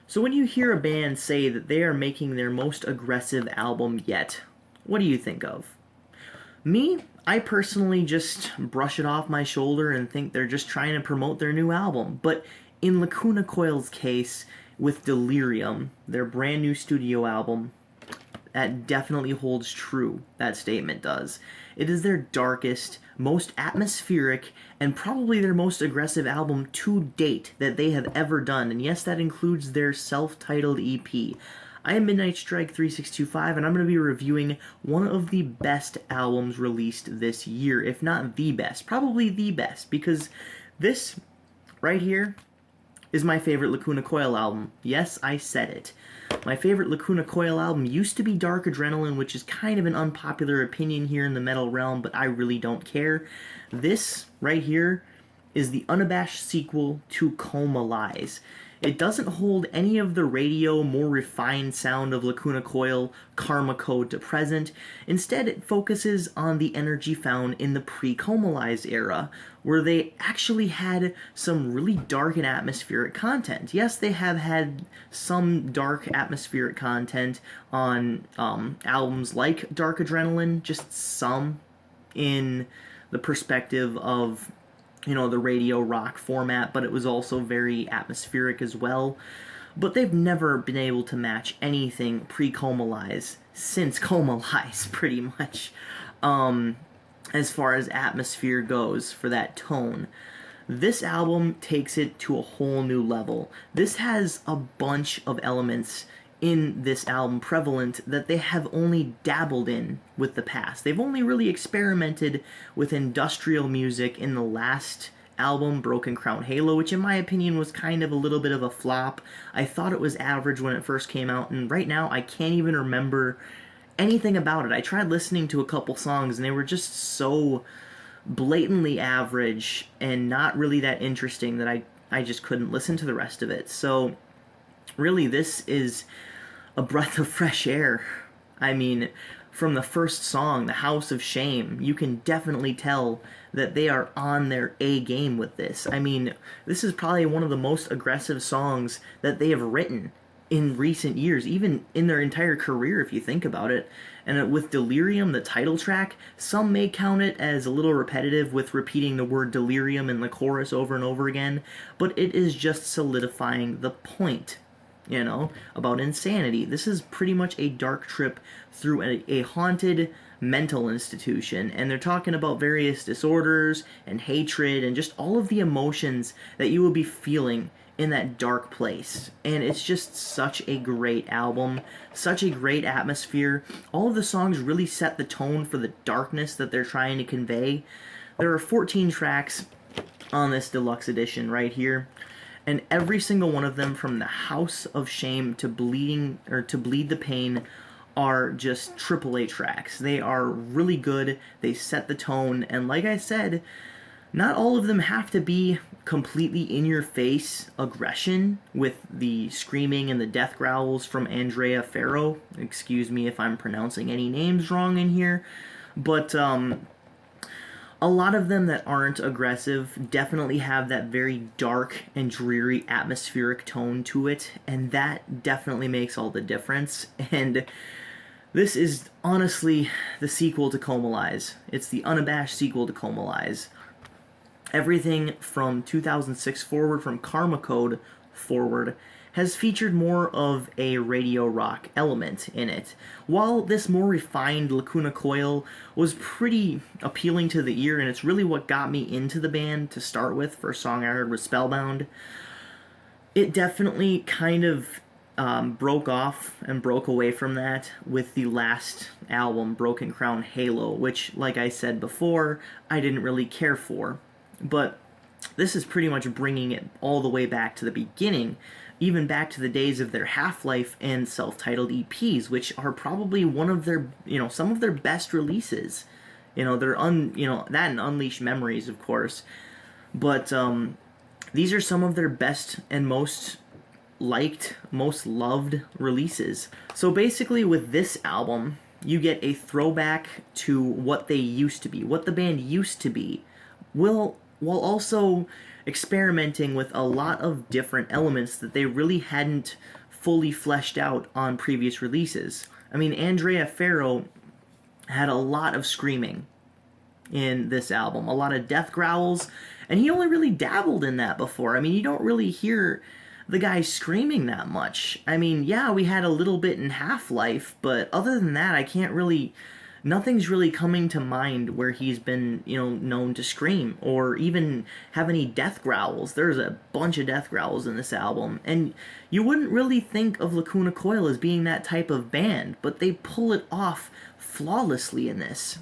So when you hear a band say that they are making their most aggressive album yet, what do you think of? Me, I personally just brush it off my shoulder and think they're just trying to promote their new album. But in Lacuna Coil's case, with Delirium, their brand new studio album, that definitely holds true, that statement does. It is their darkest, most atmospheric, and probably their most aggressive album to date that they have ever done, and yes, that includes their self-titled EP. I am Midnight Strike 3625, and I'm going to be reviewing one of the best albums released this year, if not the best. Probably the best, because this right here is my favorite Lacuna Coil album. Yes, I said it. My favorite Lacuna Coil album used to be Dark Adrenaline, which is kind of an unpopular opinion here in the metal realm, but I really don't care. This right here is the unabashed sequel to Coma Lies. It doesn't hold any of the radio, more refined sound of Lacuna Coil, Karma Code to present. Instead, it focuses on the energy found in the pre-Coma Lies era, where they actually had some really dark and atmospheric content. Yes, they have had some dark atmospheric content on albums like Dark Adrenaline, just some in the perspective of the radio rock format, but it was also very atmospheric as well. But they've never been able to match anything pre-Coma Lies since Coma Lies, pretty much, as far as atmosphere goes for that tone. This album takes it to a whole new level. This has a bunch of elements in this album prevalent that they have only dabbled in with the past. They've only really experimented with industrial music in the last album, Broken Crown Halo, which in my opinion was kind of a little bit of a flop. I thought it was average when it first came out, and right now I can't even remember anything about it. I tried listening to a couple songs and they were just so blatantly average and not really that interesting that I just couldn't listen to the rest of it. So really, this is a breath of fresh air. I mean, from the first song, The House of Shame, you can definitely tell that they are on their A game with this. I mean, this is probably one of the most aggressive songs that they have written in recent years, even in their entire career, if you think about it. And with Delirium, the title track, some may count it as a little repetitive with repeating the word delirium in the chorus over and over again, but it is just solidifying the point, about insanity. This is pretty much a dark trip through a haunted mental institution, and they're talking about various disorders and hatred and just all of the emotions that you will be feeling in that dark place. And it's just such a great album, such a great atmosphere. All of the songs really set the tone for the darkness that they're trying to convey. There are 14 tracks on this deluxe edition right here, and every single one of them, from The House of Shame to Bleed the Pain, are just AAA tracks. They are really good, they set the tone, and like I said, not all of them have to be completely in-your-face aggression with the screaming and the death growls from Andrea Farrow. Excuse me if I'm pronouncing any names wrong in here, but a lot of them that aren't aggressive definitely have that very dark and dreary atmospheric tone to it, and that definitely makes all the difference. And this is honestly the sequel to Coma Lies. It's the unabashed sequel to Coma Lies. Everything from 2006 forward, from Karma Code forward, has featured more of a radio rock element in it. While this more refined Lacuna Coil was pretty appealing to the ear, and it's really what got me into the band to start with. First song I heard was Spellbound. It definitely kind of broke off and broke away from that with the last album, Broken Crown Halo, which, like I said before, I didn't really care for. But this is pretty much bringing it all the way back to the beginning, even back to the days of their Half-Life and self-titled EPs, which are probably one of their, some of their best releases. That and Unleashed Memories, of course. But these are some of their best and most liked, most loved releases. So basically with this album, you get a throwback to what they used to be, what the band used to be. Well, while also experimenting with a lot of different elements that they really hadn't fully fleshed out on previous releases. I mean, Andrea Farrow had a lot of screaming in this album, a lot of death growls, and he only really dabbled in that before. I mean, you don't really hear the guy screaming that much. I mean, yeah, we had a little bit in Half-Life, but other than that, I can't really... Nothing's really coming to mind where he's been, known to scream or even have any death growls. There's a bunch of death growls in this album, and you wouldn't really think of Lacuna Coil as being that type of band, but they pull it off flawlessly in this.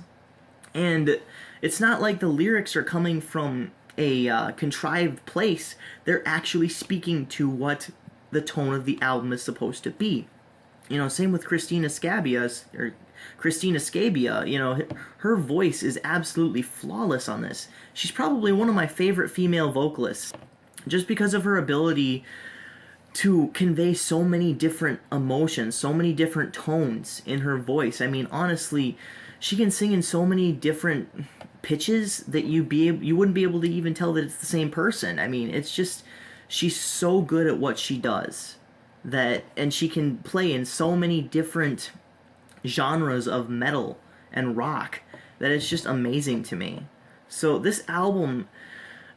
And it's not like the lyrics are coming from a contrived place. They're actually speaking to what the tone of the album is supposed to be. Same with Christina Scabia, her voice is absolutely flawless on this. She's probably one of my favorite female vocalists, just because of her ability to convey so many different emotions, so many different tones in her voice. I mean, honestly, she can sing in so many different pitches that you wouldn't be able to even tell that it's the same person. I mean, it's just, she's so good at what she does, and she can play in so many different genres of metal and rock that it's just amazing to me. So this album,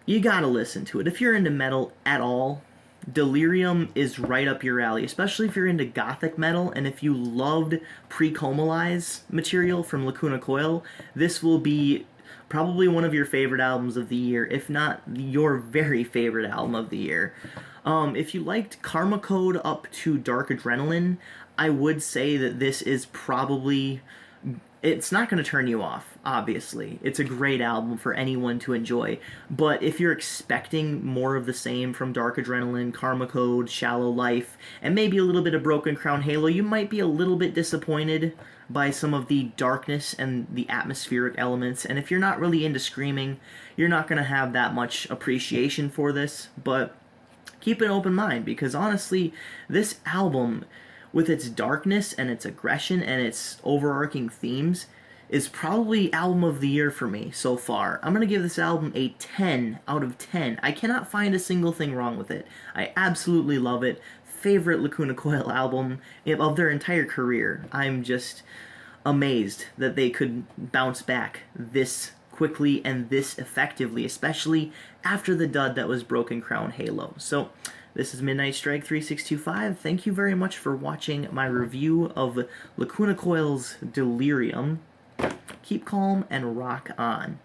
you gotta listen to it. If you're into metal at all, Delirium is right up your alley, especially if you're into gothic metal, and if you loved pre-Comalize material from Lacuna Coil, this will be probably one of your favorite albums of the year, if not your very favorite album of the year. If you liked Karma Code up to Dark Adrenaline, I would say that this is probably... It's not going to turn you off, obviously. It's a great album for anyone to enjoy. But if you're expecting more of the same from Dark Adrenaline, Karma Code, Shallow Life, and maybe a little bit of Broken Crown Halo, you might be a little bit disappointed by some of the darkness and the atmospheric elements. And if you're not really into screaming, you're not going to have that much appreciation for this. But keep an open mind, because honestly, this album, with its darkness and its aggression and its overarching themes, is probably album of the year for me so far. I'm going to give this album a 10 out of 10. I cannot find a single thing wrong with it. I absolutely love it. Favorite Lacuna Coil album of their entire career. I'm just amazed that they could bounce back this quickly and this effectively, especially after the dud that was Broken Crown Halo. So, this is Midnight Strike 3625. Thank you very much for watching my review of Lacuna Coil's Delirium. Keep calm and rock on.